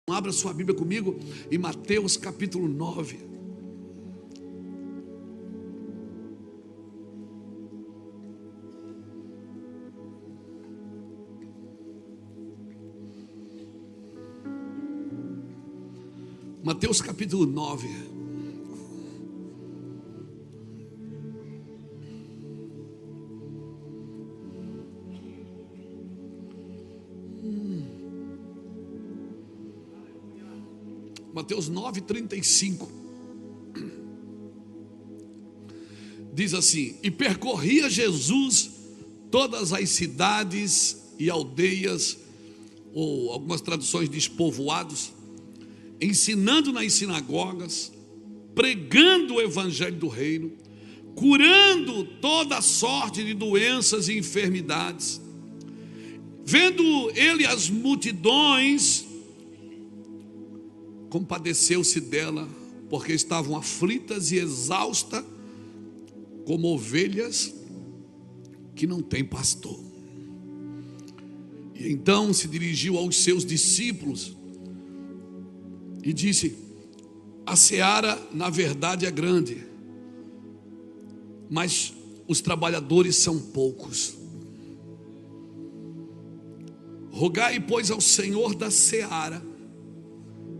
Abra sua Bíblia comigo em Mateus capítulo 9. Mateus capítulo 9. Mateus 9:35 diz assim: e percorria Jesus todas as cidades e aldeias, ou algumas traduções diz povoados, ensinando nas sinagogas, pregando o evangelho do reino, curando toda sorte de doenças e enfermidades. Vendo ele as multidões, compadeceu-se dela, porque estavam aflitas e exaustas, como ovelhas que não têm pastor. E então se dirigiu aos seus discípulos e disse: a seara na verdade é grande, mas os trabalhadores são poucos. Rogai, pois, ao Senhor da seara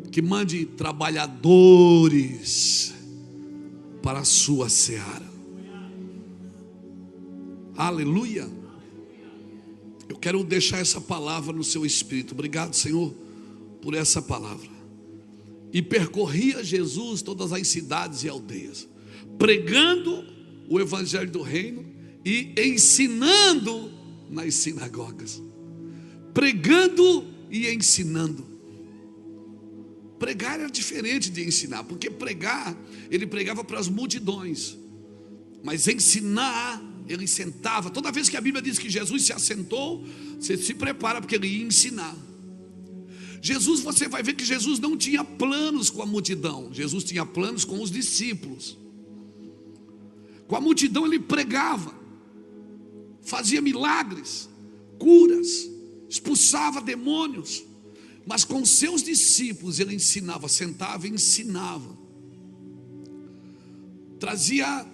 que mande trabalhadores para a sua seara. Aleluia. Eu quero deixar essa palavra no seu espírito. Obrigado, Senhor, por essa palavra. E percorria Jesus todas as cidades e aldeias, pregando o evangelho do reino e ensinando nas sinagogas. Pregando e ensinando. Pregar era diferente de ensinar, porque pregar, ele pregava para as multidões, mas ensinar, ele sentava. Toda vez que a Bíblia diz que Jesus se assentou, você se prepara, porque ele ia ensinar. Jesus, você vai ver que Jesus não tinha planos com a multidão, Jesus tinha planos com os discípulos. Com a multidão ele pregava, fazia milagres, curas, expulsava demônios. Mas com seus discípulos ele ensinava, sentava e ensinava. Trazia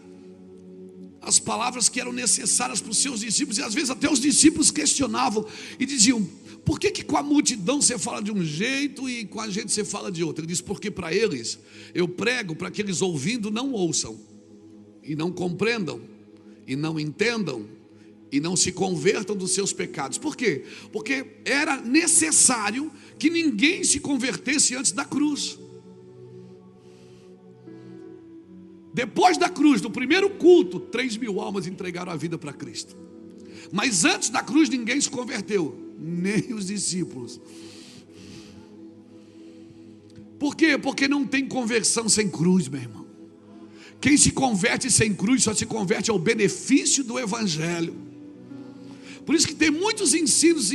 as palavras que eram necessárias para os seus discípulos. E às vezes até os discípulos questionavam e diziam: por que com a multidão você fala de um jeito e com a gente você fala de outro? Ele diz: porque para eles eu prego para que eles ouvindo não ouçam, e não compreendam, e não entendam, e não se convertam dos seus pecados. Por quê? Porque era necessário que ninguém se convertesse antes da cruz. Depois da cruz, no primeiro culto, 3.000 almas entregaram a vida para Cristo. Mas antes da cruz ninguém se converteu, nem os discípulos. Por quê? Porque não tem conversão sem cruz, meu irmão. Quem se converte sem cruz só se converte ao benefício do evangelho. Por isso que tem muitos ensinos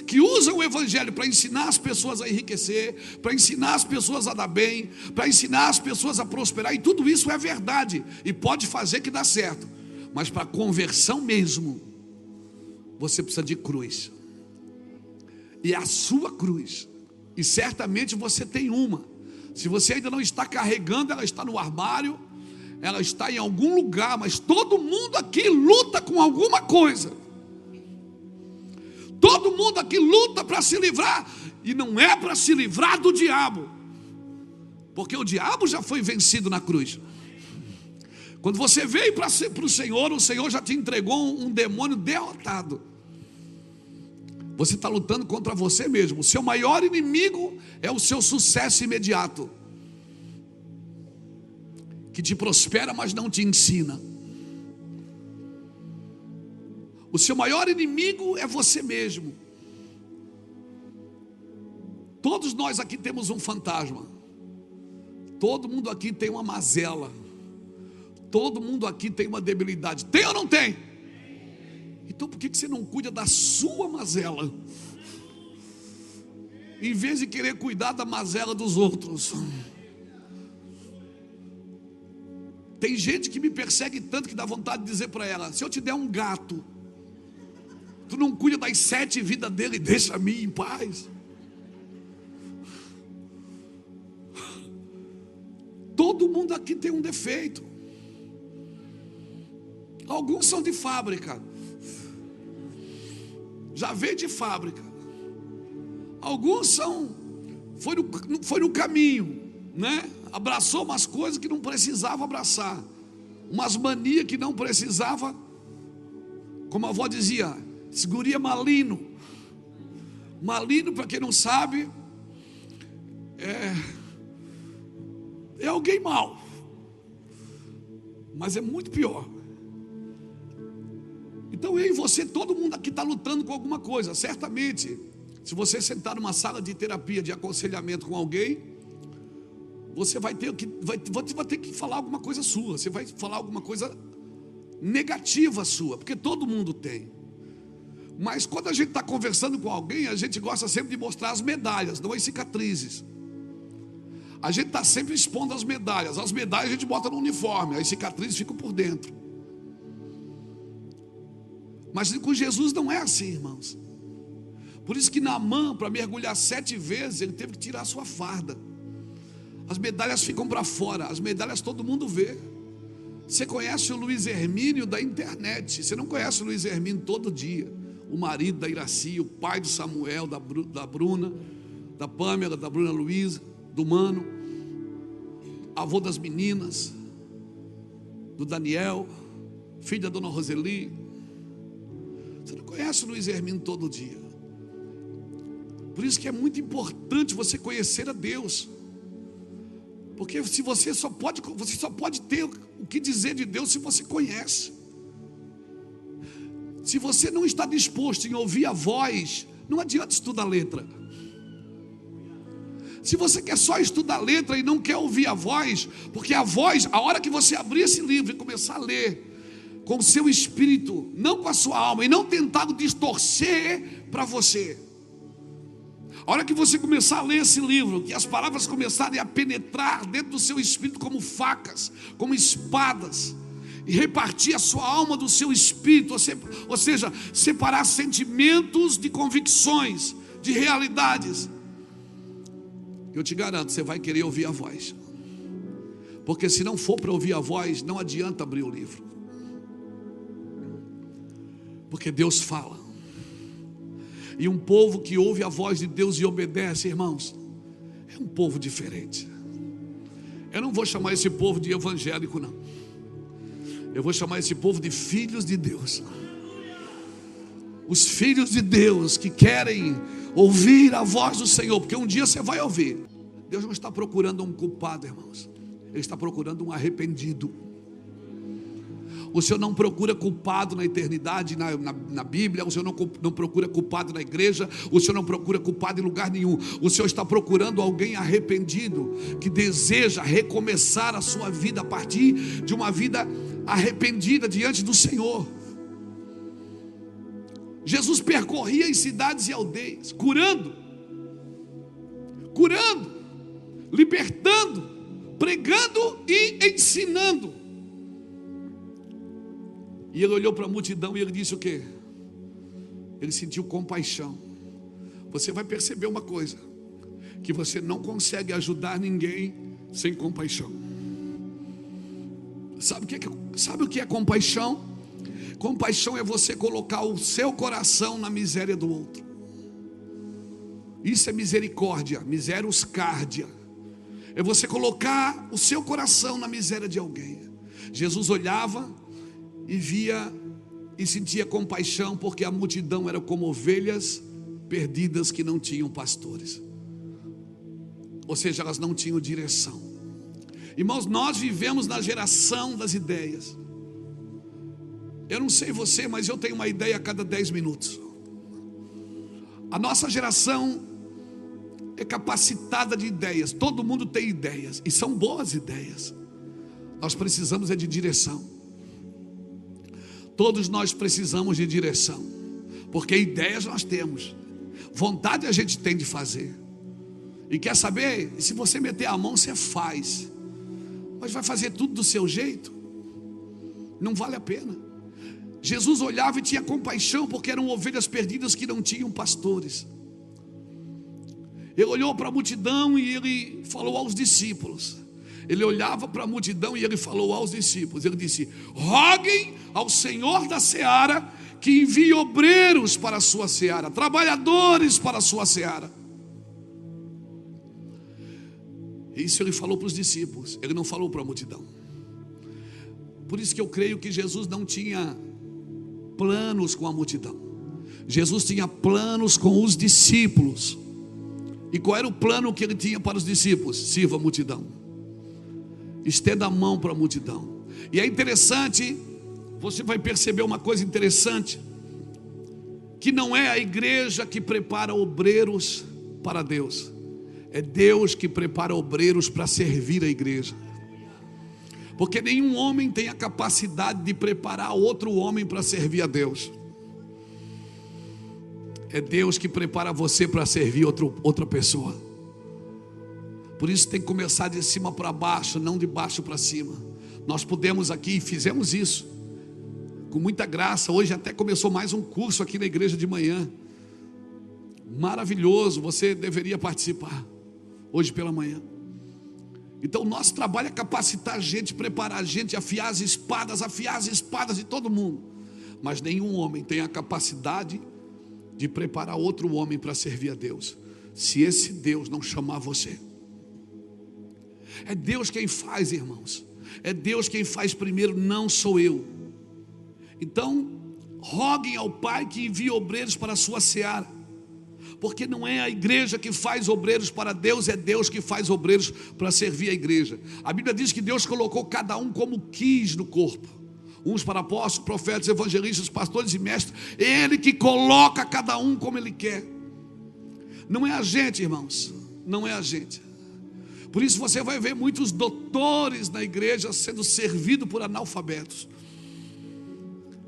que usam o evangelho para ensinar as pessoas a enriquecer, para ensinar as pessoas a dar bem, para ensinar as pessoas a prosperar, e tudo isso é verdade, e pode fazer que dá certo. Mas para conversão mesmo, você precisa de cruz. E é a sua cruz, e certamente você tem uma. Se você ainda não está carregando, ela está no armário, ela está em algum lugar, mas todo mundo aqui luta com alguma coisa. Todo mundo aqui luta para se livrar, e não é para se livrar do diabo, porque o diabo já foi vencido na cruz. Quando você veio para o Senhor já te entregou um demônio derrotado. Você está lutando contra você mesmo. O seu maior inimigo é o seu sucesso imediato, que te prospera, mas não te ensina. O seu maior inimigo é você mesmo. Todos nós aqui temos um fantasma. Todo mundo aqui tem uma mazela. Todo mundo aqui tem uma debilidade. Tem ou não tem? Então por que você não cuida da sua mazela, em vez de querer cuidar da mazela dos outros? Tem gente que me persegue tanto que dá vontade de dizer para ela: se eu te der um gato, tu não cuida das 7 vidas dele, deixa a mim em paz. todo mundo aqui tem um defeito. Alguns são de fábrica, já veio de fábrica. Alguns foi no caminho, né? Abraçou umas coisas que não precisava abraçar, umas manias que não precisava. Como a avó dizia, esse guri é malino. Malino, para quem não sabe, é alguém mau, mas é muito pior. Então eu e você, todo mundo aqui está lutando com alguma coisa. Certamente, se você sentar numa sala de terapia, de aconselhamento com alguém, você vai ter que falar alguma coisa sua. Você vai falar alguma coisa negativa sua, porque todo mundo tem. Mas quando a gente está conversando com alguém, a gente gosta sempre de mostrar as medalhas, não as cicatrizes. A gente está sempre expondo as medalhas. As medalhas a gente bota no uniforme, as cicatrizes ficam por dentro. Mas com Jesus não é assim, irmãos. Por isso que Naamã, para mergulhar 7 vezes, ele teve que tirar a sua farda. As medalhas ficam para fora, as medalhas todo mundo vê. Você conhece o Luiz Hermínio da internet, você não conhece o Luiz Hermínio todo dia. O marido da Iraci, o pai do Samuel, da Bruna, da Pâmela, da Bruna Luísa, do Mano, avô das meninas, do Daniel, filho da dona Roseli. Você não conhece o Luiz Hermínio todo dia. Por isso que é muito importante você conhecer a Deus. Porque se você só pode ter o que dizer de Deus se você conhece. Se você não está disposto em ouvir a voz, não adianta estudar letra. Se você quer só estudar letra e não quer ouvir a voz, porque a voz, a hora que você abrir esse livro e começar a ler com o seu espírito, não com a sua alma, e não tentar distorcer para você. A hora que você começar a ler esse livro, que as palavras começarem a penetrar dentro do seu espírito como facas, como espadas, e repartir a sua alma do seu espírito, ou seja, separar sentimentos de convicções, de realidades, eu te garanto, você vai querer ouvir a voz. Porque se não for para ouvir a voz, não adianta abrir o livro. Porque Deus fala. E um povo que ouve a voz de Deus e obedece, irmãos, é um povo diferente. Eu não vou chamar esse povo de evangélico, não. Eu vou chamar esse povo de filhos de Deus. Os filhos de Deus que querem ouvir a voz do Senhor, porque um dia você vai ouvir. Deus não está procurando um culpado, irmãos. Ele está procurando um arrependido. O Senhor não procura culpado na eternidade, na Bíblia. O Senhor não procura culpado na igreja. O Senhor não procura culpado em lugar nenhum. O Senhor está procurando alguém arrependido, que deseja recomeçar a sua vida a partir de uma vida arrependida diante do Senhor. Jesus percorria em cidades e aldeias, curando, libertando, pregando e ensinando. E ele olhou para a multidão e ele disse o quê? Ele sentiu compaixão. Você vai perceber uma coisa, que você não consegue ajudar ninguém sem compaixão. Sabe o que é compaixão? Compaixão é você colocar o seu coração na miséria do outro. Isso é misericórdia, miserus cardia. É você colocar o seu coração na miséria de alguém. Jesus olhava e via e sentia compaixão, porque a multidão era como ovelhas perdidas que não tinham pastores. Ou seja, elas não tinham direção. Irmãos, nós vivemos na geração das ideias. Eu não sei você, mas eu tenho uma ideia a cada 10 minutos. A nossa geração é capacitada de ideias. Todo mundo tem ideias, e são boas ideias. Nós precisamos de direção. Todos nós precisamos de direção, porque ideias nós temos, vontade a gente tem de fazer. E quer saber? Se você meter a mão, você faz. Mas vai fazer tudo do seu jeito? Não vale a pena. Jesus olhava e tinha compaixão, porque eram ovelhas perdidas que não tinham pastores. Ele olhou para a multidão e ele falou aos discípulos. Ele olhava para a multidão e ele falou aos discípulos, ele disse: roguem ao Senhor da seara que envie obreiros para a sua seara, trabalhadores para a sua seara. Isso ele falou para os discípulos, ele não falou para a multidão. Por isso que eu creio que Jesus não tinha planos com a multidão. Jesus tinha planos com os discípulos. E qual era o plano que ele tinha para os discípulos? Sirva a multidão, estenda a mão para a multidão. E é interessante, você vai perceber uma coisa interessante, que não é a igreja que prepara obreiros para Deus, é Deus que prepara obreiros para servir a igreja. Porque nenhum homem tem a capacidade de preparar outro homem para servir a Deus. É Deus que prepara você para servir outra pessoa. Por isso tem que começar de cima para baixo, não de baixo para cima. Nós pudemos aqui e fizemos isso com muita graça. Hoje até começou mais um curso aqui na igreja de manhã. Maravilhoso, você deveria participar hoje pela manhã. Então o nosso trabalho é capacitar a gente, preparar a gente, afiar as espadas de todo mundo. Mas nenhum homem tem a capacidade de preparar outro homem para servir a Deus, se esse Deus não chamar você. É Deus quem faz, irmãos. É Deus quem faz primeiro, não sou eu. Então, roguem ao Pai que envie obreiros para a sua seara. Porque não é a igreja que faz obreiros para Deus, é Deus que faz obreiros para servir a igreja. A Bíblia diz que Deus colocou cada um como quis no corpo. Uns para apóstolos, profetas, evangelistas, pastores e mestres. Ele que coloca cada um como Ele quer. Não é a gente, irmãos. Não é a gente. Por isso você vai ver muitos doutores na igreja sendo servidos por analfabetos.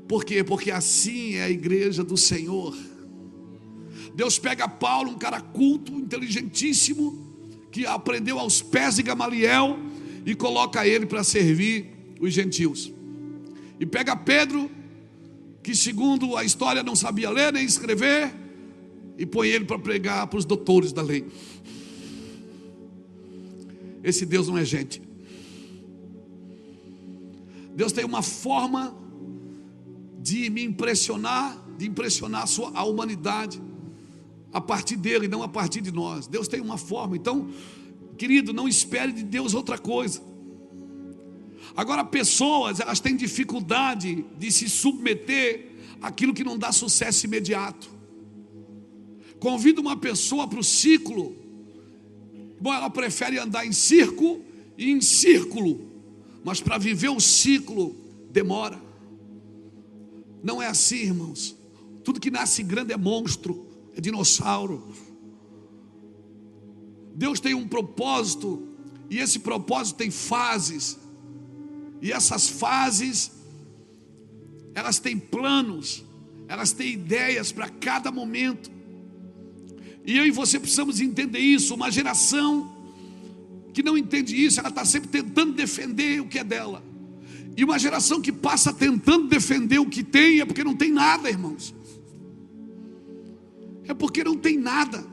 Por quê? Porque assim é a igreja do Senhor. Deus pega Paulo, um cara culto, inteligentíssimo, que aprendeu aos pés de Gamaliel, e coloca ele para servir os gentios. E pega Pedro, que segundo a história não sabia ler nem escrever, e põe ele para pregar para os doutores da lei. Esse Deus não é gente. Deus tem uma forma de me impressionar, de impressionar a humanidade a partir dele, não a partir de nós. Deus tem uma forma. Então, querido, não espere de Deus outra coisa. Agora, pessoas, elas têm dificuldade de se submeter àquilo que não dá sucesso imediato. Convida uma pessoa para o ciclo, bom, ela prefere andar em circo e em círculo, mas para viver o ciclo demora. Não é assim, irmãos. Tudo que nasce grande é monstro, é dinossauro. Deus tem um propósito, e esse propósito tem fases. E essas fases, elas têm planos, elas têm ideias para cada momento. E eu e você precisamos entender isso. Uma geração que não entende isso, ela está sempre tentando defender o que é dela. E uma geração que passa tentando defender o que tem, é porque não tem nada, irmãos. É porque não tem nada.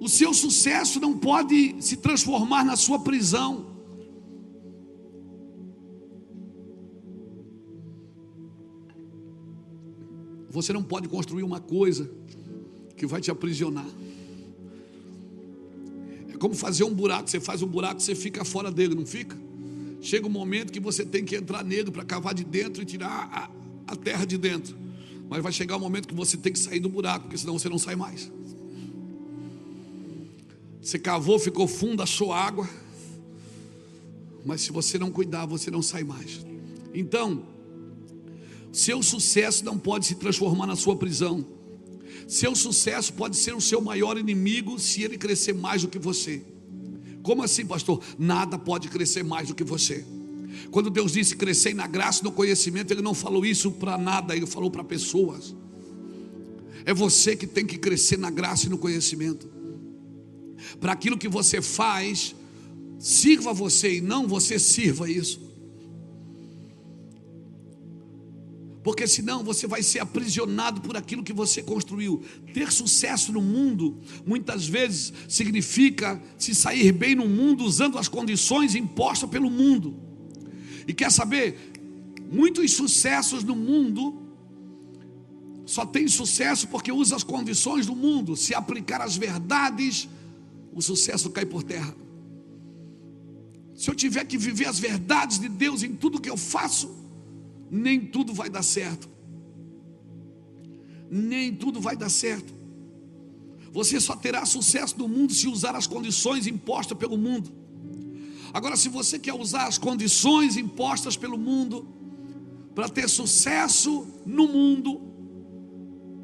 O seu sucesso não pode se transformar na sua prisão. Você não pode construir uma coisa que vai te aprisionar. É como fazer um buraco. Você faz um buraco, você fica fora dele, não fica? Chega um momento que você tem que entrar nele para cavar de dentro e tirar a terra de dentro. Mas vai chegar um momento que você tem que sair do buraco, porque senão você não sai mais. Você cavou, ficou fundo, achou água, mas se você não cuidar, você não sai mais. Então, seu sucesso não pode se transformar na sua prisão. Seu sucesso pode ser o seu maior inimigo se ele crescer mais do que você. Como assim, pastor? Nada pode crescer mais do que você. Quando Deus disse crescer na graça e no conhecimento, Ele não falou isso para nada, Ele falou para pessoas. É você que tem que crescer na graça e no conhecimento. Para aquilo que você faz, sirva você e não você sirva isso. porque senão você vai ser aprisionado por aquilo que você construiu. Ter sucesso no mundo, muitas vezes, significa se sair bem no mundo usando as condições impostas pelo mundo. E quer saber? Muitos sucessos no mundo só tem sucesso porque usa as condições do mundo. Se aplicar as verdades, o sucesso cai por terra. Se eu tiver que viver as verdades de Deus em tudo que eu faço, nem tudo vai dar certo. Nem tudo vai dar certo. Você só terá sucesso no mundo se usar as condições impostas pelo mundo. Agora, se você quer usar as condições impostas pelo mundo para ter sucesso no mundo,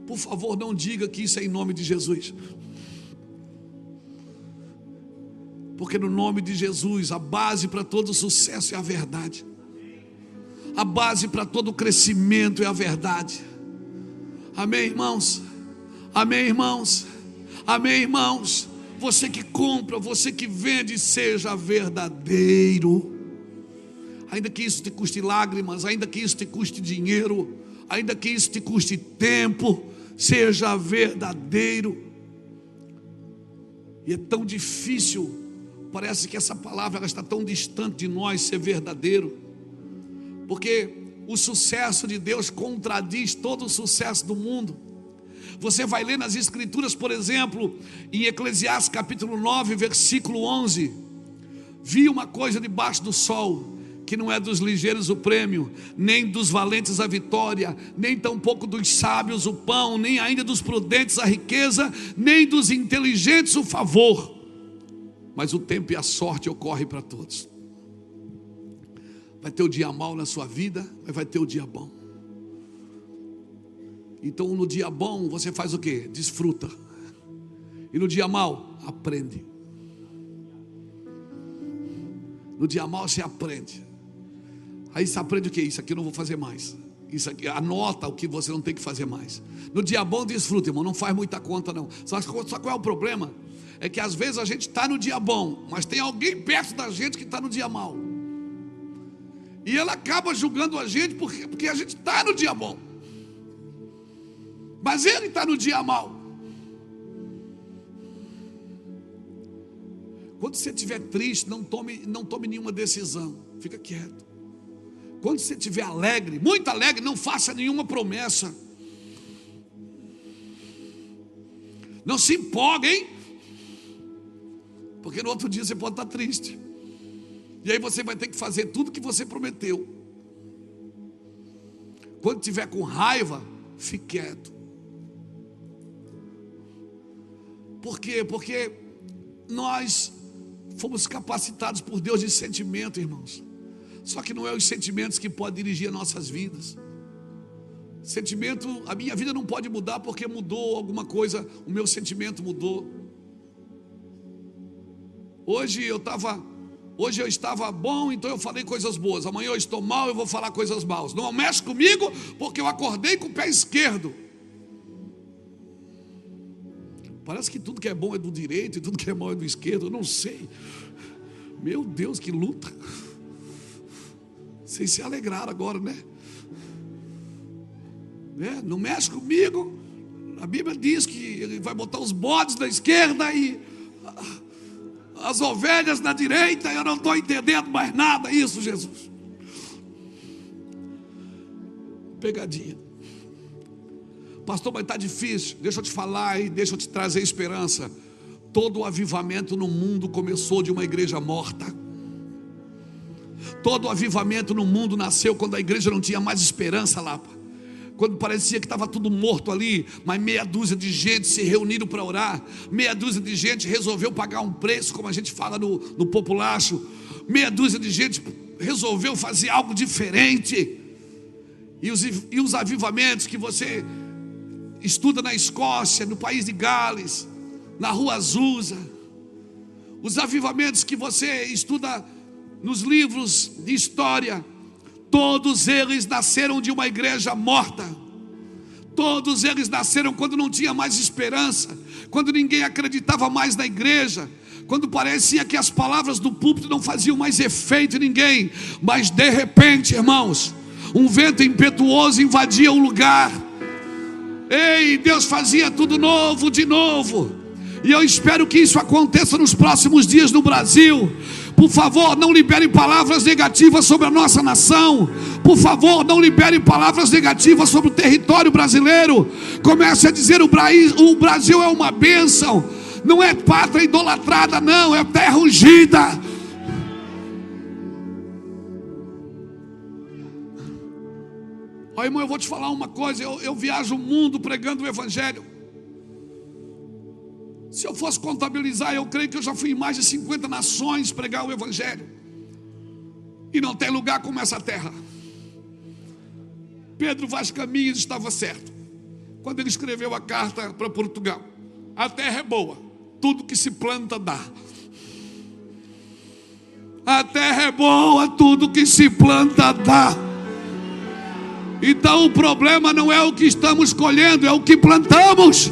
por favor, não diga que isso é em nome de Jesus. Porque no nome de Jesus, a base para todo sucesso é a verdade. A base para todo crescimento é a verdade. Amém, irmãos? Amém, irmãos? Amém, irmãos? Você que compra, você que vende, seja verdadeiro. Ainda que isso te custe lágrimas, ainda que isso te custe dinheiro, ainda que isso te custe tempo, seja verdadeiro. E é tão difícil, parece que essa palavra ela está tão distante de nós, ser verdadeiro, porque o sucesso de Deus contradiz todo o sucesso do mundo. Você vai ler nas escrituras, por exemplo, em Eclesiastes capítulo 9, versículo 11: vi uma coisa debaixo do sol, que não é dos ligeiros o prêmio, nem dos valentes a vitória, nem tampouco dos sábios o pão, nem ainda dos prudentes a riqueza, nem dos inteligentes o favor, mas o tempo e a sorte ocorrem para todos. Vai ter o dia mau na sua vida, mas vai ter o dia bom. Então no dia bom você faz o quê? Desfruta. E no dia mau, aprende. No dia mau você aprende. Aí você aprende o que? Isso aqui eu não vou fazer mais. Isso aqui, anota o que você não tem que fazer mais. No dia bom, desfruta, irmão. Não faz muita conta, não. Só qual é o problema? É que às vezes a gente está no dia bom, mas tem alguém perto da gente que está no dia mau. E ela acaba julgando a gente porque a gente está no dia bom, mas ele está no dia mau. Quando você estiver triste, não tome nenhuma decisão. Fica quieto. Quando você estiver alegre, muito alegre, não faça nenhuma promessa. Não se empolgue, hein? Porque no outro dia você pode estar triste. E aí você vai ter que fazer tudo que você prometeu. Quando estiver com raiva, fique quieto. Por quê? Porque nós fomos capacitados por Deus de sentimento, irmãos. Só que não é os sentimentos que podem dirigir as nossas vidas. Sentimento, a minha vida não pode mudar porque mudou alguma coisa, o meu sentimento mudou. Hoje eu estava bom, então eu falei coisas boas. Amanhã eu estou mal, eu vou falar coisas maus. Não mexe comigo porque eu acordei com o pé esquerdo. Parece que tudo que é bom é do direito e tudo que é mal é do esquerdo. Eu não sei. Meu Deus, que luta. Vocês se alegraram agora, né? Não mexe comigo. A Bíblia diz que ele vai botar os bodes na esquerda e as ovelhas na direita. Eu não estou entendendo mais nada. Isso, Jesus. Pegadinha. Pastor, mas está difícil. Deixa eu te falar e deixa eu te trazer esperança. Todo o avivamento no mundo começou de uma igreja morta. Todo o avivamento no mundo nasceu quando a igreja não tinha mais esperança lá. Quando parecia que estava tudo morto ali, mas meia dúzia de gente se reuniram para orar. Meia dúzia de gente resolveu pagar um preço, como a gente fala no populacho. Meia dúzia de gente resolveu fazer algo diferente. E os avivamentos que você estuda na Escócia, no país de Gales, na Rua Azusa, os avivamentos que você estuda nos livros de história, todos eles nasceram de uma igreja morta. Todos eles nasceram quando não tinha mais esperança, quando ninguém acreditava mais na igreja, quando parecia que as palavras do púlpito não faziam mais efeito em ninguém. Mas de repente, irmãos, Um vento impetuoso invadia o lugar. Ei, Deus fazia tudo novo, de novo. E eu espero que isso aconteça nos próximos dias no Brasil. Por favor, não libere palavras negativas sobre a nossa nação. Por favor, não libere palavras negativas sobre o território brasileiro. Comece a dizer: o Brasil é uma bênção. Não é pátria idolatrada, não, é terra ungida. Ó, irmão, eu vou te falar uma coisa. Eu viajo o mundo pregando o evangelho. Se eu fosse contabilizar, eu creio que eu já fui em mais de 50 nações pregar o evangelho. E não tem lugar como essa terra. Pedro Vaz Caminhas estava certo quando ele escreveu a carta para Portugal. A terra é boa, tudo que se planta dá. A terra é boa, tudo que se planta dá. Então o problema não é o que estamos colhendo, é o que plantamos.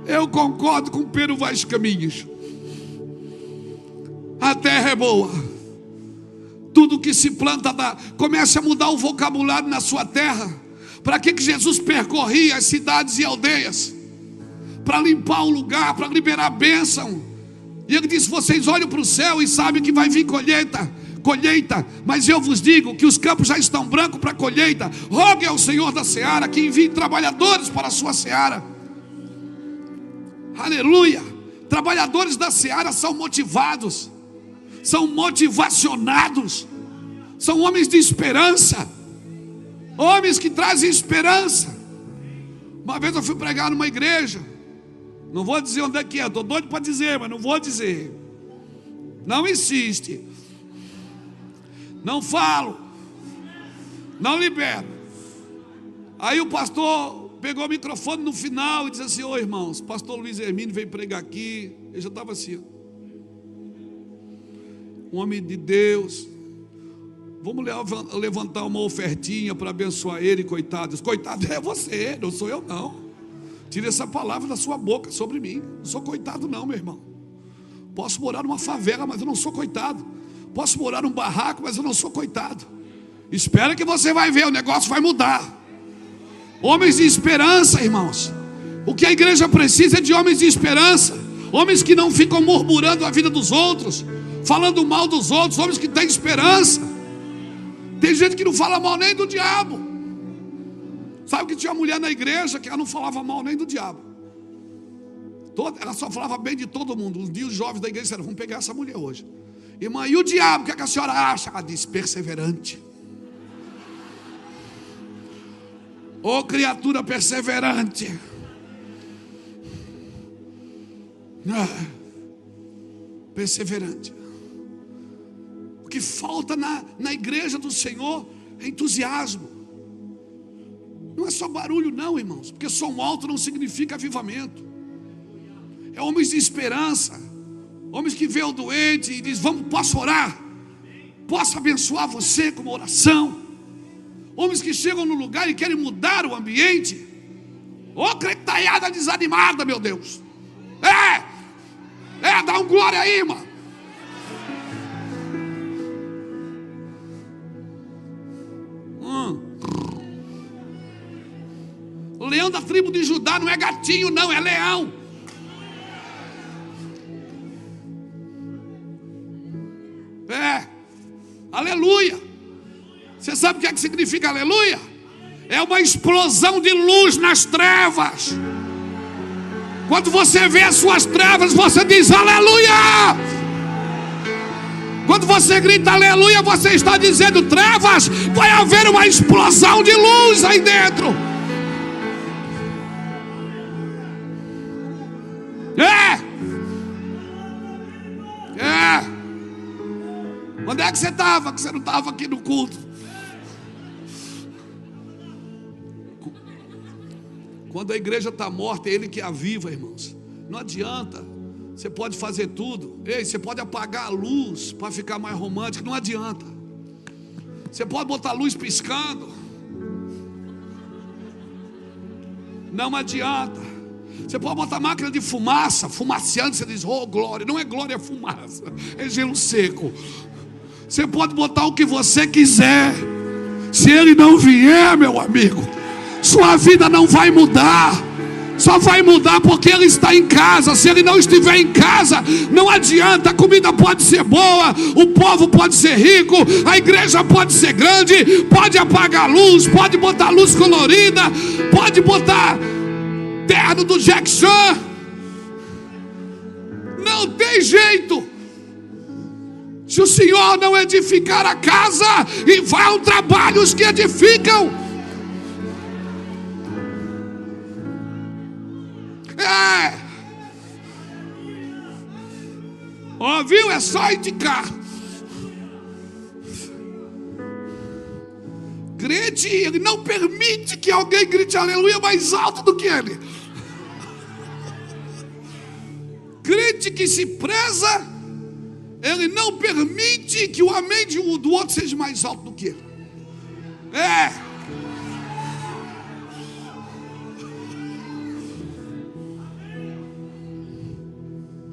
Eu concordo com Pedro Vaz Caminhas. A terra é boa, tudo que se planta dá. Comece a mudar o vocabulário na sua terra. Para que Jesus percorria as cidades e aldeias? Para limpar o lugar, para liberar bênção. E ele disse: vocês olham para o céu e sabem que vai vir colheita, mas eu vos digo que os campos já estão brancos para colheita. Rogue ao Senhor da seara que envie trabalhadores para a sua seara. Aleluia. Trabalhadores da seara são motivados, são motivacionados, são homens de esperança, homens que trazem esperança. Uma vez eu fui pregar numa igreja, não vou dizer onde é que é, estou doido para dizer, mas não vou dizer. Não insiste, não falo, não libero. Aí o pastor pegou o microfone no final e disse assim: ô irmãos, pastor Luiz Hermínio veio pregar aqui. Ele já estava assim, um homem de Deus, vamos levantar uma ofertinha para abençoar ele, coitado. Coitado é você, não sou eu não. Tire essa palavra da sua boca sobre mim. Não sou coitado não, meu irmão. Posso morar numa favela, mas eu não sou coitado. Posso morar num barraco, mas eu não sou coitado. Espera que você vai ver, o negócio vai mudar. Homens de esperança, irmãos. O que a igreja precisa é de homens de esperança. Homens que não ficam murmurando a vida dos outros, falando mal dos outros. Homens que têm esperança. Tem gente que não fala mal nem do diabo. Sabe que tinha uma mulher na igreja que ela não falava mal nem do diabo. Ela só falava bem de todo mundo. Um dia os jovens da igreja disseram: vamos pegar essa mulher hoje. Irmã, e o diabo, o que é que a senhora acha? Ela disse: perseverante. Ô criatura perseverante. Perseverante. O que falta na igreja do Senhor é entusiasmo. Não é só barulho não, irmãos. Porque som alto não significa avivamento. É homens de esperança. Homens que vê o doente e diz: vamos, posso orar? Posso abençoar você com uma oração? Homens que chegam no lugar e querem mudar o ambiente. Ô cretaiada desanimada, meu Deus. Dá um glória aí, irmão. O leão da tribo de Judá não é gatinho não, é leão. Aleluia. Você sabe o que é que significa aleluia? É uma explosão de luz nas trevas. Quando você vê as suas trevas, você diz aleluia. Quando você grita aleluia, você está dizendo: trevas, vai haver uma explosão de luz aí dentro. Onde é que você estava? Que você não estava aqui no culto. Quando a igreja está morta, é Ele que aviva, irmãos. Não adianta. Você pode fazer tudo. Ei, você pode apagar a luz para ficar mais romântico. Não adianta. Você pode botar a luz piscando. Não adianta. Você pode botar máquina de fumaça, fumaciando. Você diz: oh glória. Não é glória, é fumaça. É gelo seco. Você pode botar o que você quiser. Se Ele não vier, meu amigo, sua vida não vai mudar. Só vai mudar porque Ele está em casa. Se Ele não estiver em casa, não adianta. A comida pode ser boa, o povo pode ser rico, a igreja pode ser grande, pode apagar a luz, pode botar luz colorida, pode botar terno do Jack Chan. Não tem jeito. Se o Senhor não edificar a casa, e vão trabalhos que edificam. Ouviu? É só indicar. Crente, ele não permite que alguém grite aleluia mais alto do que ele. Crente que se preza, ele não permite que o amém do outro seja mais alto do que ele.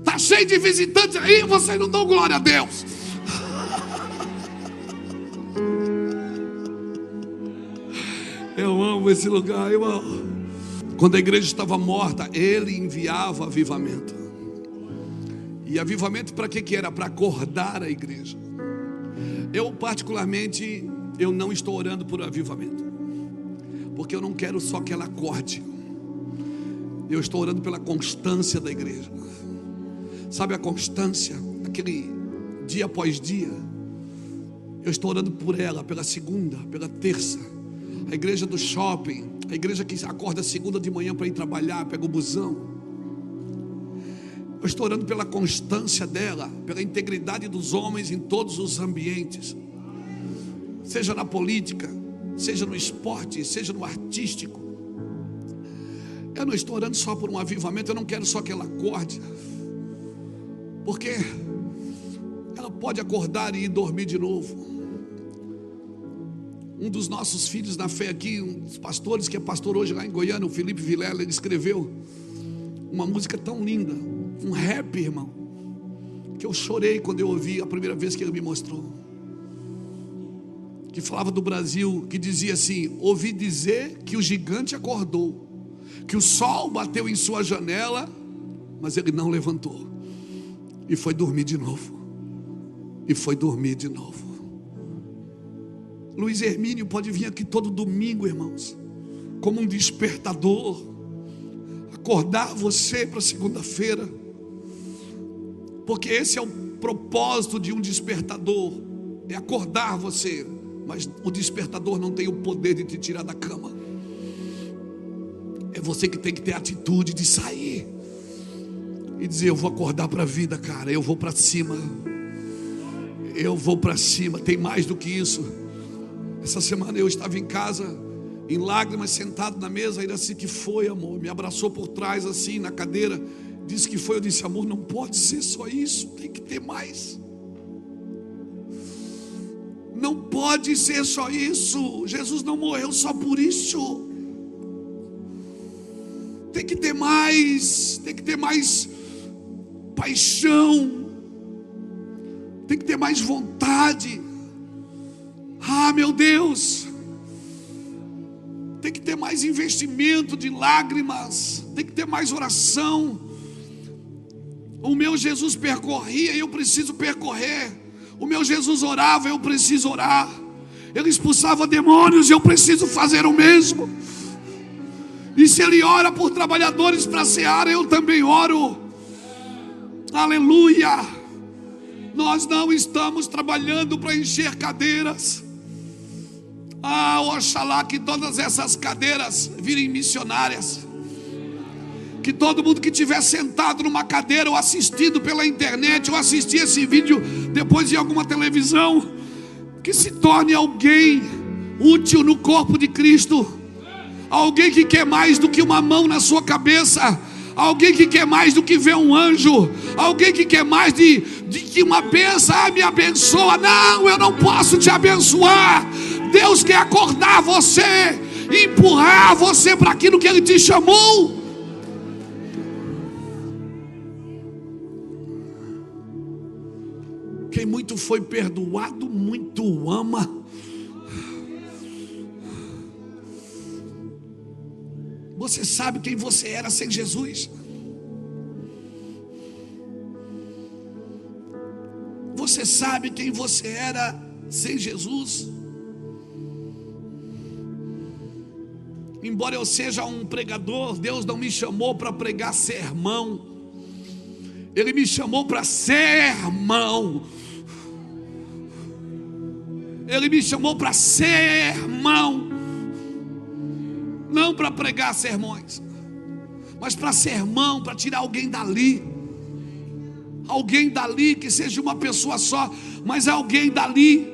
Está cheio de visitantes aí, vocês não dão glória a Deus. Eu amo esse lugar, eu amo. Quando a igreja estava morta, Ele enviava avivamento. E avivamento para que era? Para acordar a igreja. Eu particularmente, eu não estou orando por avivamento, porque eu não quero só que ela acorde. Eu estou orando pela constância da igreja. Sabe a constância? Aquele dia após dia. Eu estou orando por ela, pela segunda, pela terça. A igreja do shopping, a igreja que acorda segunda de manhã para ir trabalhar, pega o busão. Eu estou orando pela constância dela, pela integridade dos homens em todos os ambientes, seja na política, seja no esporte, seja no artístico. Eu não estou orando só por um avivamento. Eu não quero só que ela acorde, porque ela pode acordar e ir dormir de novo. Um dos nossos filhos na fé aqui, um dos pastores que é pastor hoje lá em Goiânia, o Felipe Vilela, ele escreveu uma música tão linda, um rap, irmão, que eu chorei quando eu ouvi a primeira vez que ele me mostrou, que falava do Brasil, que dizia assim: ouvi dizer que o gigante acordou, que o sol bateu em sua janela, mas ele não levantou, e foi dormir de novo, e foi dormir de novo. Luiz Hermínio pode vir aqui todo domingo, irmãos, como um despertador, acordar você para segunda-feira, porque esse é o propósito de um despertador, é acordar você. Mas o despertador não tem o poder de te tirar da cama. É você que tem que ter a atitude de sair e dizer: eu vou acordar para a vida, cara, eu vou para cima, eu vou para cima. Tem mais do que isso. Essa semana eu estava em casa, em lágrimas, sentado na mesa. Ele disse: que foi, amor? Me abraçou por trás assim na cadeira, disse que foi. Eu disse: amor, não pode ser só isso, tem que ter mais. Não pode ser só isso. Jesus não morreu só por isso. Tem que ter mais. Tem que ter mais paixão. Tem que ter mais vontade. Ah, meu Deus. Tem que ter mais investimento de lágrimas. Tem que ter mais oração. O meu Jesus percorria e eu preciso percorrer. O meu Jesus orava, eu preciso orar. Ele expulsava demônios e eu preciso fazer o mesmo. E se Ele ora por trabalhadores para a seara, eu também oro. Aleluia. Nós não estamos trabalhando para encher cadeiras. Oxalá que todas essas cadeiras virem missionárias. Que todo mundo que estiver sentado numa cadeira, ou assistindo pela internet, ou assistir esse vídeo depois em alguma televisão, que se torne alguém útil no corpo de Cristo. Alguém que quer mais do que uma mão na sua cabeça. Alguém que quer mais do que ver um anjo. Alguém que quer mais de que uma bênção. Me abençoa. Não, eu não posso te abençoar. Deus quer acordar você, empurrar você para aquilo que Ele te chamou. Quem muito foi perdoado, muito ama. Você sabe quem você era sem Jesus? Você sabe quem você era sem Jesus? Embora eu seja um pregador, Deus não me chamou para pregar sermão. Ele me chamou para sermão. Ele me chamou para sermão. Não para pregar sermões, mas para sermão, para tirar alguém dali. Alguém dali, que seja uma pessoa só, mas alguém dali.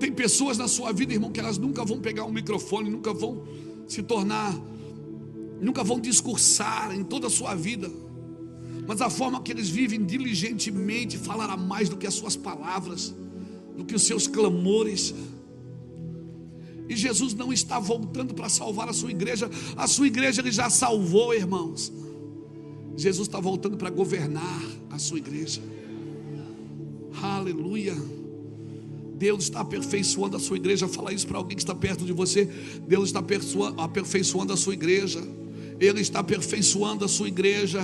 Tem pessoas na sua vida, irmão, que elas nunca vão pegar um microfone, nunca vão se tornar, nunca vão discursar em toda a sua vida, mas a forma que eles vivem diligentemente falará mais do que as suas palavras, do que os seus clamores. E Jesus não está voltando para salvar a sua igreja ele já salvou, irmãos. Jesus está voltando para governar a sua igreja. Aleluia. Deus está aperfeiçoando a sua igreja. Fala isso para alguém que está perto de você. Deus está aperfeiçoando a sua igreja. Ele está aperfeiçoando a sua igreja.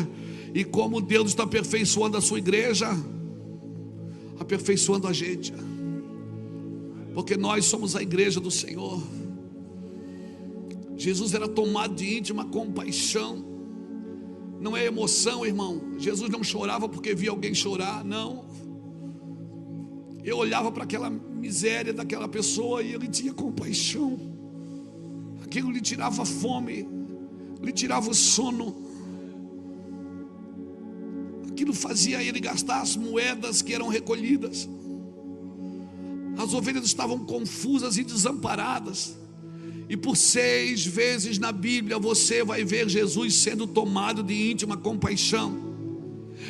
E como Deus está aperfeiçoando a sua igreja, aperfeiçoando a gente, porque nós somos a igreja do Senhor. Jesus era tomado de íntima compaixão. Não é emoção, irmão. Jesus não chorava porque via alguém chorar, não. Eu olhava para aquela miséria daquela pessoa e ele tinha compaixão. Aquilo lhe tirava a fome, lhe tirava o sono. Aquilo fazia ele gastar as moedas que eram recolhidas. As ovelhas estavam confusas e desamparadas. E por 6 vezes na Bíblia você vai ver Jesus sendo tomado de íntima compaixão.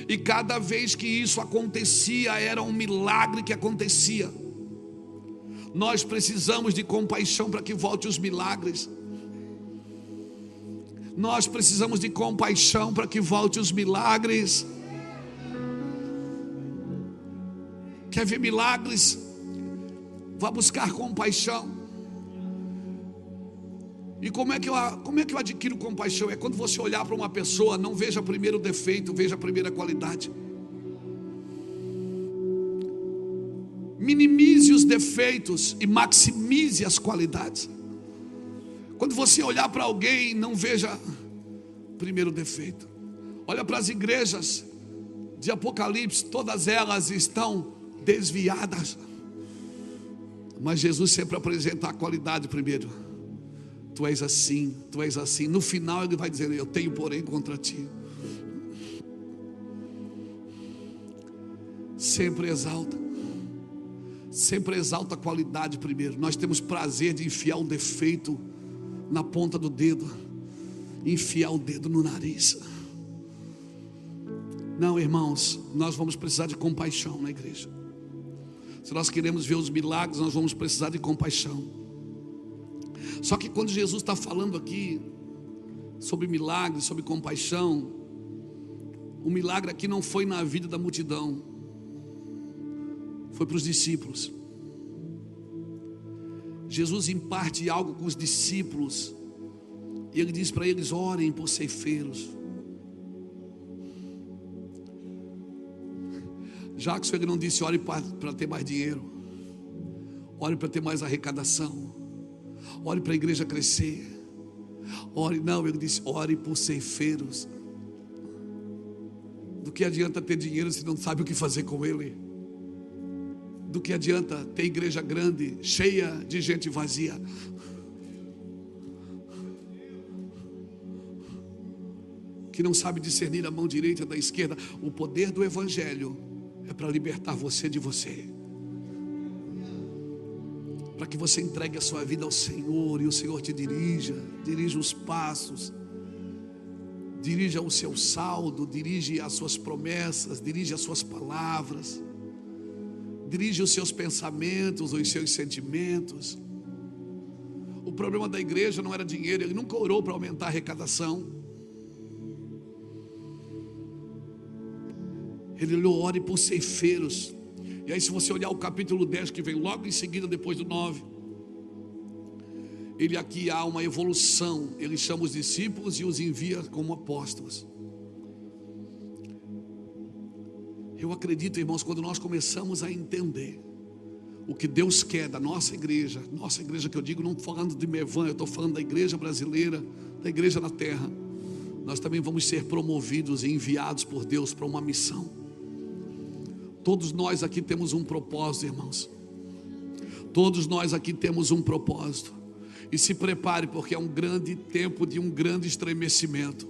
E cada vez que isso acontecia, era um milagre que acontecia. Nós precisamos de compaixão para que volte os milagres. Nós precisamos de compaixão para que volte os milagres. Quer ver milagres? Vá buscar compaixão. E como é que eu adquiro compaixão? É quando você olhar para uma pessoa, não veja primeiro o defeito, veja a primeira qualidade. Minimize os defeitos e maximize as qualidades. Quando você olhar para alguém, não veja primeiro o defeito. Olha para as igrejas de Apocalipse, todas elas estão desviadas. Mas Jesus sempre apresenta a qualidade primeiro. Tu és assim, tu és assim. No final ele vai dizer: eu tenho porém contra ti. Sempre exalta a qualidade primeiro. Nós temos prazer de enfiar o defeito na ponta do dedo, enfiar o dedo no nariz. Não, irmãos, nós vamos precisar de compaixão na igreja. Se nós queremos ver os milagres, nós vamos precisar de compaixão. Só que quando Jesus está falando aqui sobre milagres, sobre compaixão, o milagre aqui não foi na vida da multidão, foi para os discípulos. Jesus imparte algo com os discípulos e ele diz para eles: orem por ceifeiros. Jackson, ele não disse ore para ter mais dinheiro, ore para ter mais arrecadação, ore para a igreja crescer, ore, não, ele disse ore por ceifeiros. Do que adianta ter dinheiro se não sabe o que fazer com ele? Do que adianta ter igreja grande, cheia de gente vazia? Que não sabe discernir a mão direita da esquerda. O poder do evangelho é para libertar você de você, para que você entregue a sua vida ao Senhor e o Senhor te dirija os passos, dirija o seu saldo, dirige as suas promessas, dirige as suas palavras, dirige os seus pensamentos, os seus sentimentos. O problema da igreja não era dinheiro, ele nunca orou para aumentar a arrecadação. Ele olhou, ore por ceifeiros. E aí se você olhar o capítulo 10, que vem logo em seguida, depois do 9, ele aqui há uma evolução. Ele chama os discípulos e os envia como apóstolos. Eu acredito, irmãos, quando nós começamos a entender o que Deus quer da nossa igreja que eu digo, não estou falando de Mevan, eu estou falando da igreja brasileira, da igreja na terra, nós também vamos ser promovidos e enviados por Deus para uma missão. Todos nós aqui temos um propósito, irmãos. Todos nós aqui temos um propósito. E se prepare, porque é um grande tempo de um grande estremecimento.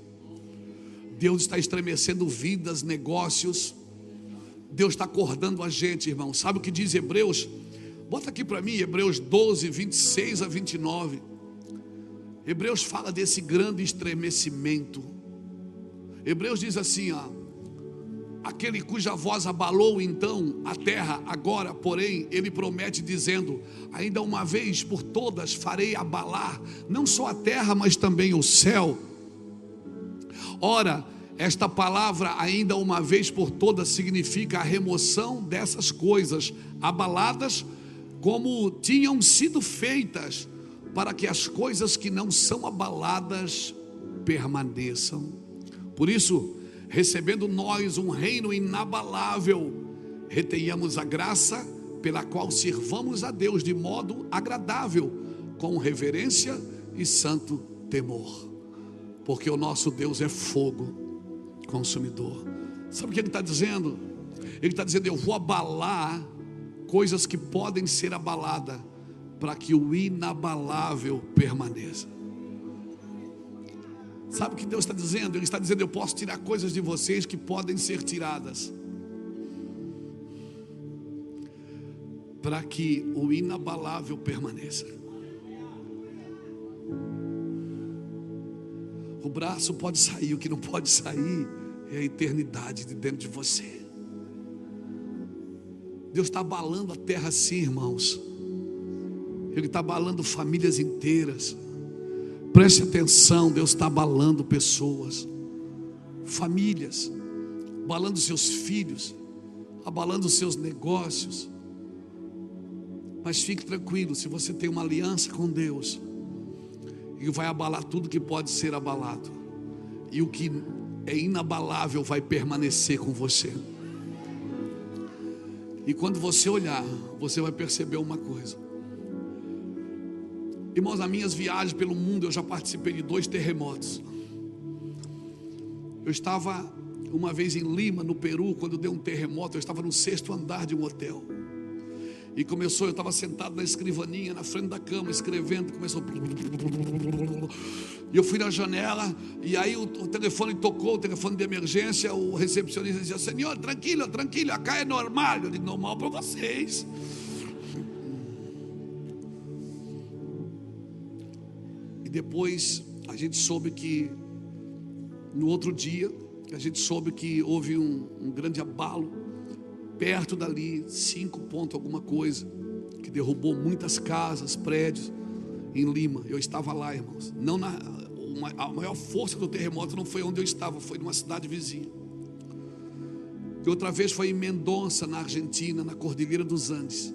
Deus está estremecendo vidas, negócios. Deus está acordando a gente, irmão. Sabe o que diz Hebreus? Bota aqui para mim, Hebreus 12, 26 a 29. Hebreus fala desse grande estremecimento. Hebreus diz assim, aquele cuja voz abalou então a terra, agora, porém, ele promete dizendo, ainda uma vez por todas farei abalar, não só a terra, mas também o céu. Ora, esta palavra, ainda uma vez por todas, significa a remoção dessas coisas abaladas, como tinham sido feitas, para que as coisas que não são abaladas permaneçam. Por isso, recebendo nós um reino inabalável, retenhamos a graça pela qual sirvamos a Deus de modo agradável, com reverência e santo temor, porque o nosso Deus é fogo consumidor. Sabe o que ele está dizendo? Ele está dizendo, eu vou abalar coisas que podem ser abaladas, para que o inabalável permaneça. Sabe o que Deus está dizendo? Ele está dizendo, eu posso tirar coisas de vocês que podem ser tiradas, para que o inabalável permaneça. O braço pode sair, o que não pode sair é a eternidade de dentro de você. Deus está abalando a terra assim, irmãos. Ele está abalando famílias inteiras. Preste atenção, Deus está abalando pessoas, famílias, abalando seus filhos, abalando seus negócios. Mas fique tranquilo, se você tem uma aliança com Deus, Ele vai abalar tudo que pode ser abalado, e o que é inabalável vai permanecer com você. E quando você olhar, você vai perceber uma coisa. Irmãos, nas minhas viagens pelo mundo, eu já participei de 2 terremotos. Eu estava uma vez em Lima, no Peru, quando deu um terremoto. Eu estava no 6º andar de um hotel. E começou, eu estava sentado na escrivaninha, na frente da cama, escrevendo. Começou. E eu fui na janela, e aí o telefone tocou, o telefone de emergência. O recepcionista dizia, senhor, tranquilo, tranquilo, acá é normal. Eu digo, normal para vocês. E depois a gente soube que, no outro dia, a gente soube que houve um grande abalo, perto dali, 5 pontos alguma coisa, que derrubou muitas casas, prédios, em Lima. Eu estava lá, irmãos. Não a maior força do terremoto não foi onde eu estava, foi numa cidade vizinha. E outra vez foi em Mendonça, na Argentina, na Cordilheira dos Andes.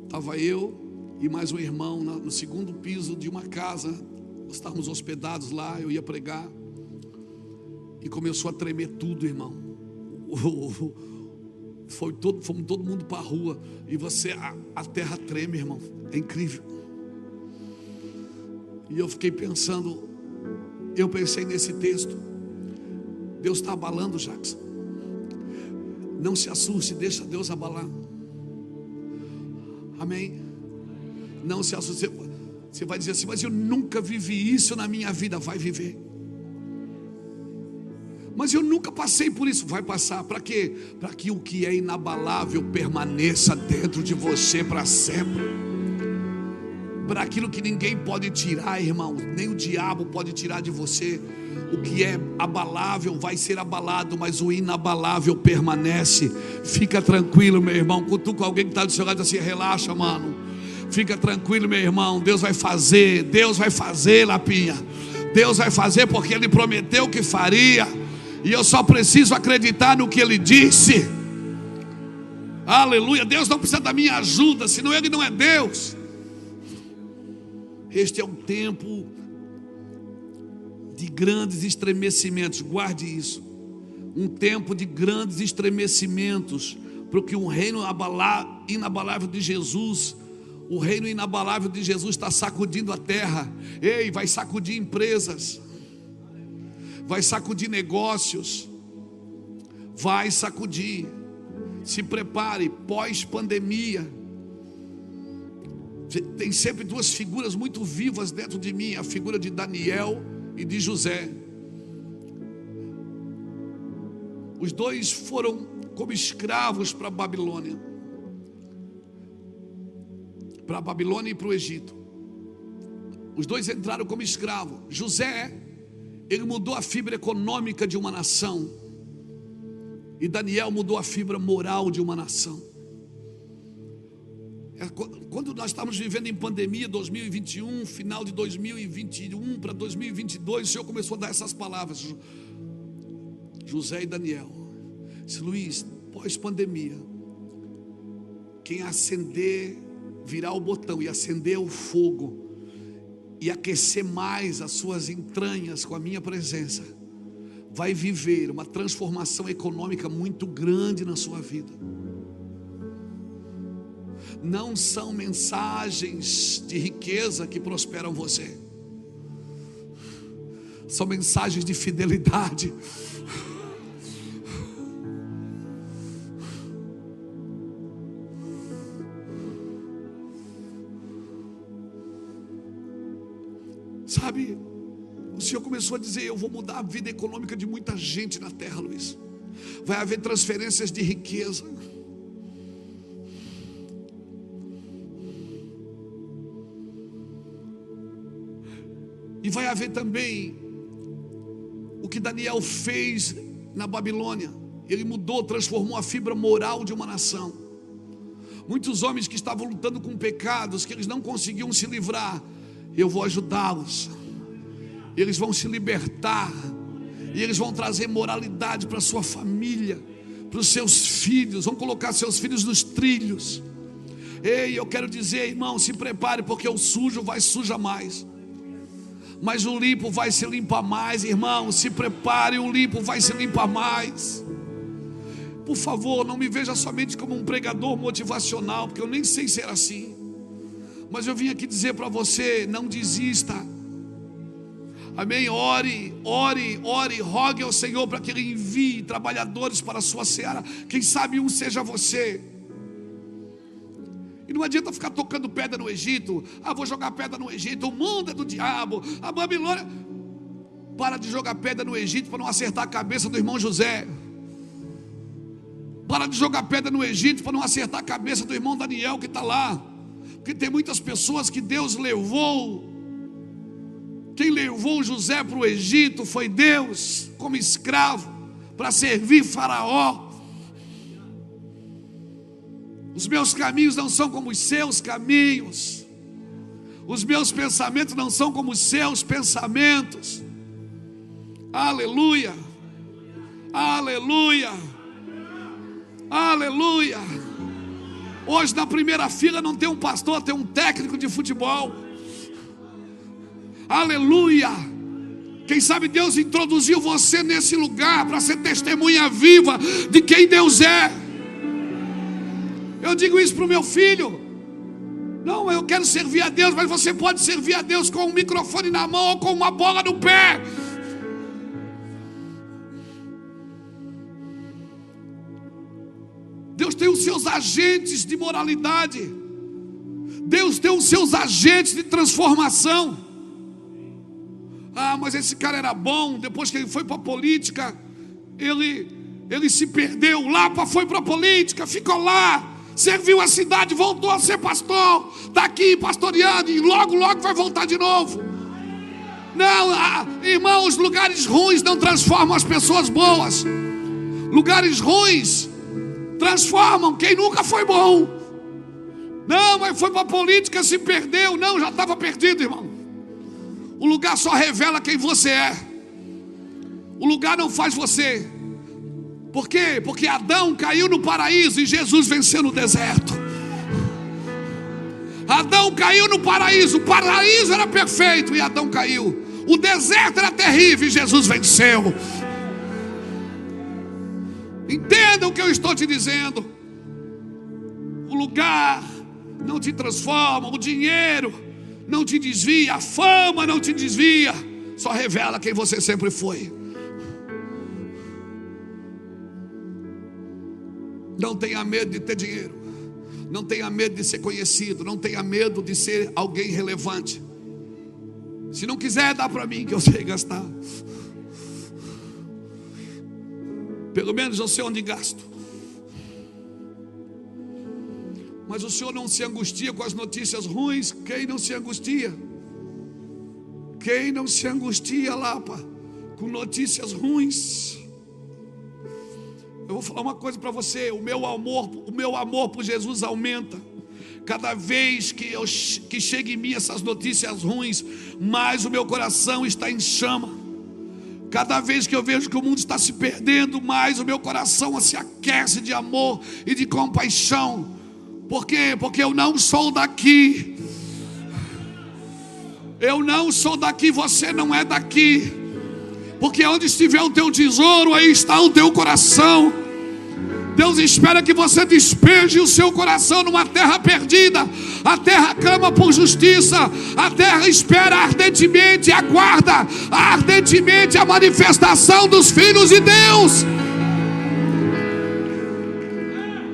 Estava eu e mais um irmão no 2º piso de uma casa. Nós estávamos hospedados lá, eu ia pregar, e começou a tremer tudo, irmão. Fomos todo mundo para a rua, e a terra treme, irmão, é incrível. E eu fiquei pensando, eu pensei nesse texto. Deus está abalando, Jackson. Não se assuste, deixa Deus abalar. Amém? Não se assuste. Você vai dizer assim, mas eu nunca vivi isso na minha vida. Vai viver. Mas eu nunca passei por isso. Vai passar. Para quê? Para que o que é inabalável permaneça dentro de você para sempre. Para aquilo que ninguém pode tirar, irmão, nem o diabo pode tirar de você. O que é abalável vai ser abalado, mas o inabalável permanece. Fica tranquilo, meu irmão. Cutuca alguém que está do seu lado assim, relaxa, mano. Fica tranquilo, meu irmão. Deus vai fazer, Lapinha. Deus vai fazer porque Ele prometeu que faria. E eu só preciso acreditar no que Ele disse. Aleluia. Deus não precisa da minha ajuda, senão Ele não é Deus. Este é um tempo de grandes estremecimentos. Guarde isso. Um tempo de grandes estremecimentos, porque o reino inabalável de Jesus, o reino inabalável de Jesus está sacudindo a terra. Ei, vai sacudir empresas, vai sacudir negócios, vai sacudir. Se prepare, pós-pandemia. Tem sempre duas figuras muito vivas dentro de mim, a figura de Daniel e de José. Os dois foram como escravos para a Babilônia. Para a Babilônia e para o Egito. Os dois entraram como escravos. José, ele mudou a fibra econômica de uma nação. E Daniel mudou a fibra moral de uma nação. Quando nós estamos vivendo em pandemia, 2021, final de 2021 para 2022, o Senhor começou a dar essas palavras. José e Daniel. Disse: Luiz, pós-pandemia, quem acender, virar o botão e acender o fogo e aquecer mais as suas entranhas com a minha presença, vai viver uma transformação econômica muito grande na sua vida. Não são mensagens de riqueza que prosperam você, são mensagens de fidelidade. Sabe, o Senhor começou a dizer: eu vou mudar a vida econômica de muita gente na terra, Luiz. Vai haver transferências de riqueza. E vai haver também o que Daniel fez na Babilônia. Ele mudou, transformou a fibra moral de uma nação. Muitos homens que estavam lutando com pecados que eles não conseguiam se livrar, eu vou ajudá-los. Eles vão se libertar. E eles vão trazer moralidade para a sua família, para os seus filhos. Vão colocar seus filhos nos trilhos. Ei, eu quero dizer, irmão, se prepare, porque o sujo vai sujar mais, mas o limpo vai se limpar mais. Irmão, se prepare, o limpo vai se limpar mais. Por favor, não me veja somente como um pregador motivacional, porque eu nem sei ser assim. Mas eu vim aqui dizer para você: não desista. Amém? Ore, rogue ao Senhor para que Ele envie trabalhadores para a sua seara. Quem sabe um seja você. E não adianta ficar tocando pedra no Egito. Vou jogar pedra no Egito, o mundo é do diabo, a Babilônia. Para de jogar pedra no Egito para não acertar a cabeça do irmão José. Para de jogar pedra no Egito para não acertar a cabeça do irmão Daniel que está lá. Porque tem muitas pessoas que Deus levou. Quem levou José para o Egito foi Deus, como escravo, para servir Faraó. Os meus caminhos não são como os seus caminhos. Os meus pensamentos não são como os seus pensamentos. Aleluia. Aleluia. Aleluia. Hoje na primeira fila não tem um pastor, tem um técnico de futebol. Aleluia. Quem sabe Deus introduziu você nesse lugar para ser testemunha viva de quem Deus é. Eu digo isso para o meu filho. Não, eu quero servir a Deus, mas você pode servir a Deus com um microfone na mão ou com uma bola no pé. Deus tem os seus agentes de moralidade. Deus tem os seus agentes de transformação. Mas esse cara era bom. Depois que ele foi para a política, ele se perdeu. Lapa foi para a política, ficou lá, serviu a cidade, voltou a ser pastor, está aqui pastoreando e logo vai voltar de novo. Não, irmãos, lugares ruins não transformam as pessoas boas. Lugares ruins transformam quem nunca foi bom. Não, mas foi para a política, se perdeu. Não, já estava perdido, irmão. O lugar só revela quem você é. O lugar não faz você. Por quê? Porque Adão caiu no paraíso e Jesus venceu no deserto. Adão caiu no paraíso. O paraíso era perfeito e Adão caiu. O deserto era terrível e Jesus venceu. Entenda o que eu estou te dizendo. O lugar não te transforma, o dinheiro não te desvia, a fama não te desvia, só revela quem você sempre foi. Não tenha medo de ter dinheiro, não tenha medo de ser conhecido, não tenha medo de ser alguém relevante. Se não quiser, dá para mim que eu sei gastar. Pelo menos eu sei onde gasto. Mas o Senhor não se angustia com as notícias ruins. Quem não se angustia? Quem não se angustia, Lapa, com notícias ruins? Eu vou falar uma coisa para você. O meu amor por Jesus aumenta. Cada vez que chega em mim essas notícias ruins, mais o meu coração está em chama. Cada vez que eu vejo que o mundo está se perdendo, mais o meu coração se aquece de amor e de compaixão. Por quê? Porque eu não sou daqui. Eu não sou daqui, você não é daqui. Porque onde estiver o teu tesouro, aí está o teu coração. Deus espera que você despeje o seu coração numa terra perdida. A terra clama por justiça. A terra espera ardentemente, aguarda ardentemente a manifestação dos filhos de Deus.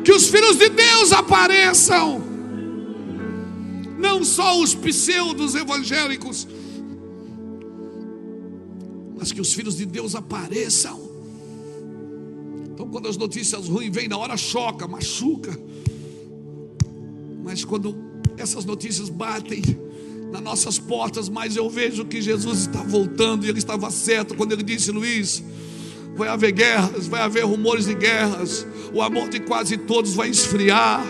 Que os filhos de Deus apareçam. Não só os pseudos evangélicos, mas que os filhos de Deus apareçam. Então quando as notícias ruins vêm, na hora choca, machuca. Mas quando essas notícias batem nas nossas portas, mais eu vejo que Jesus está voltando. E ele estava certo quando ele disse: Luiz, vai haver guerras, vai haver rumores de guerras. O amor de quase todos vai esfriar.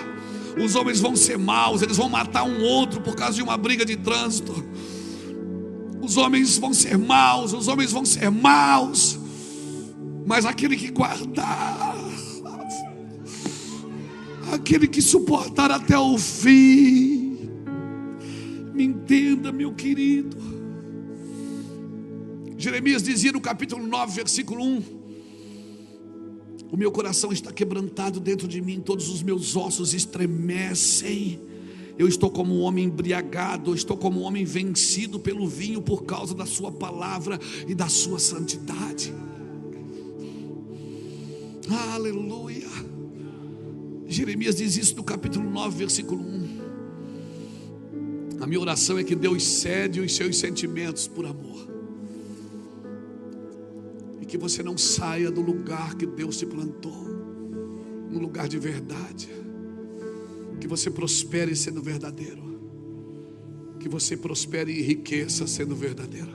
Os homens vão ser maus, eles vão matar um outro por causa de uma briga de trânsito. Os homens vão ser maus, os homens vão ser maus. Mas aquele que guardar, aquele que suportar até o fim, me entenda, meu querido. Jeremias dizia no capítulo 9, versículo 1: o meu coração está quebrantado dentro de mim, todos os meus ossos estremecem. Eu estou como um homem embriagado, eu estou como um homem vencido pelo vinho, por causa da sua palavra e da sua santidade. Aleluia. Jeremias diz isso no capítulo 9, versículo 1. A minha oração é que Deus cede os seus sentimentos por amor, e que você não saia do lugar que Deus te plantou, no lugar de verdade. Que você prospere sendo verdadeiro, que você prospere e enriqueça sendo verdadeiro,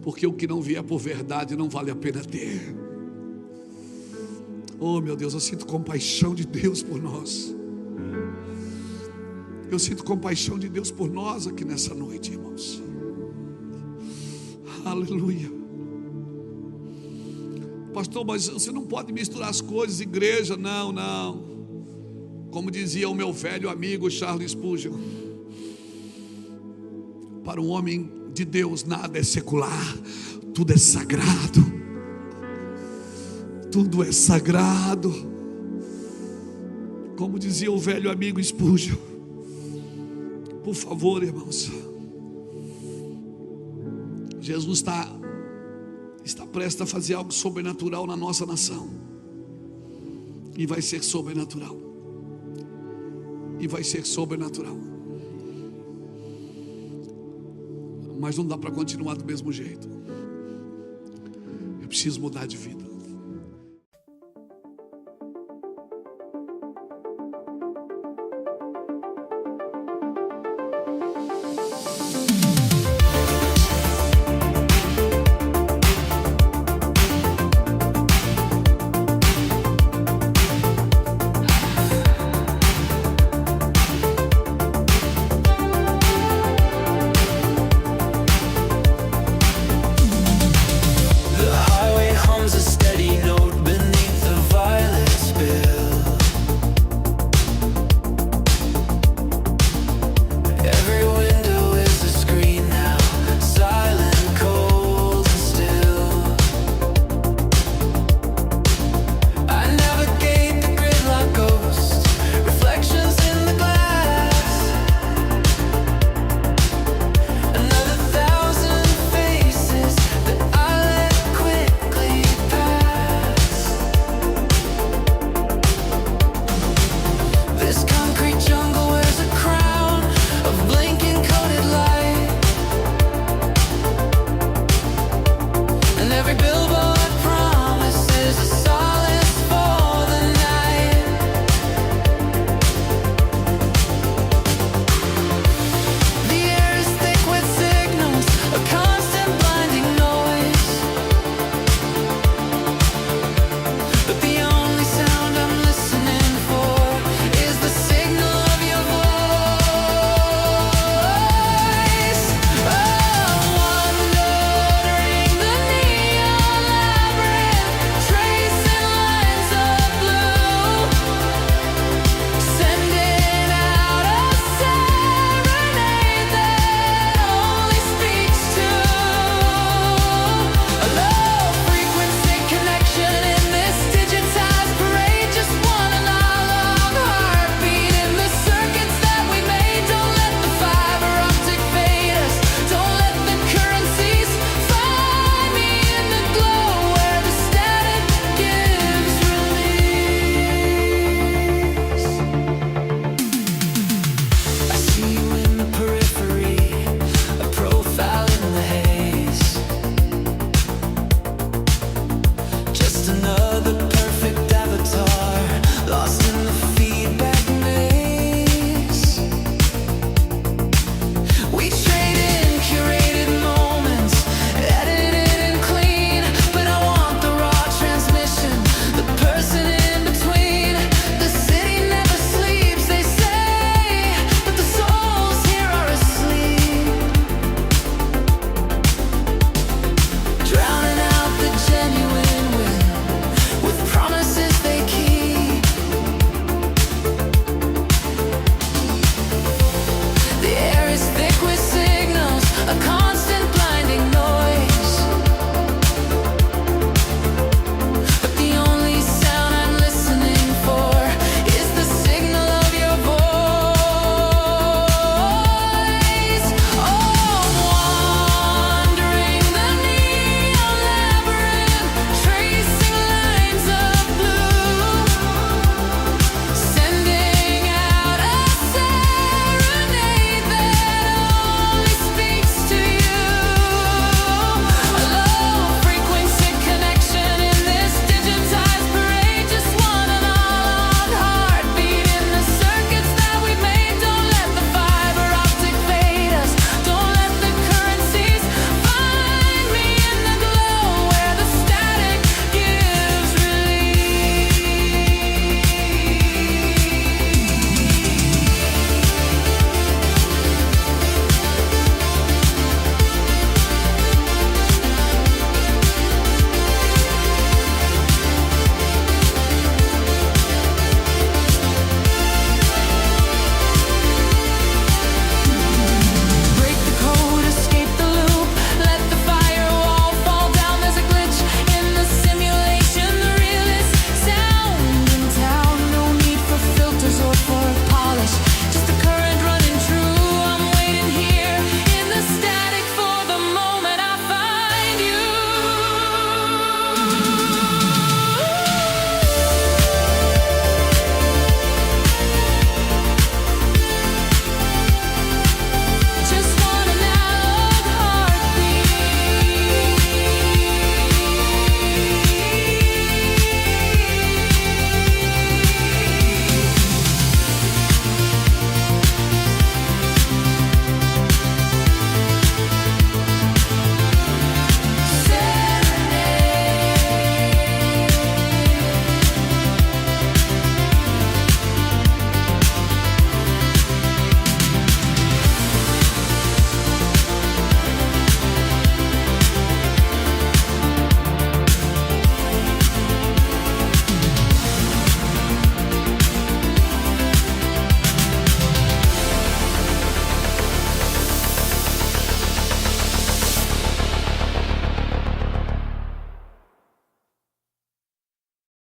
porque o que não vier por verdade não vale a pena ter. Oh meu Deus, eu sinto compaixão de Deus por nós. Eu sinto compaixão de Deus por nós aqui nessa noite, irmãos. Aleluia. Pastor, mas você não pode misturar as coisas, igreja. Não, não. Como dizia o meu velho amigo Charles Spurgeon, para um homem de Deus nada é secular, tudo é sagrado. Tudo é sagrado. Como dizia o velho amigo Spurgeon. Por favor, irmãos, Jesus está prestes a fazer algo sobrenatural na nossa nação. E vai ser sobrenatural. E vai ser sobrenatural. Mas não dá para continuar do mesmo jeito. Eu preciso mudar de vida.